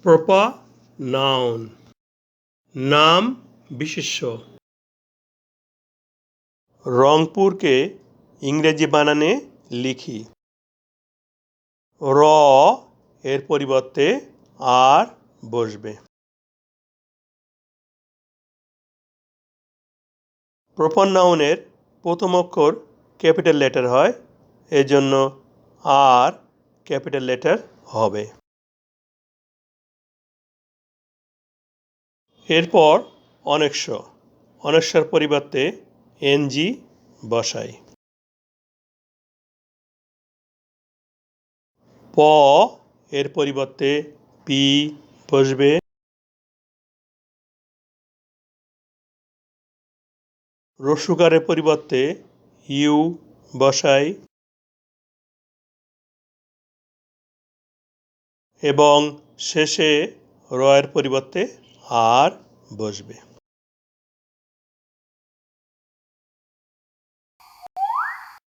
Proper noun নাম বিশেষ্য। রংপুরকে ইংরেজি বানানে লিখি। র এর পরিবর্তে আর বসবে। প্রপার নাউনের প্রথম অক্ষর ক্যাপিটাল লেটার হয়, এজন্য আর ক্যাপিটাল লেটার হবে। এরপর অনেকশ, অনেকশর পরিবর্তে এনজি বসাই। প এর পরিবর্তে পি বসবে। রস্যকারের পরিবর্তে ইউ বসাই এবং শেষে র এর পরিবর্তে আর বসবে।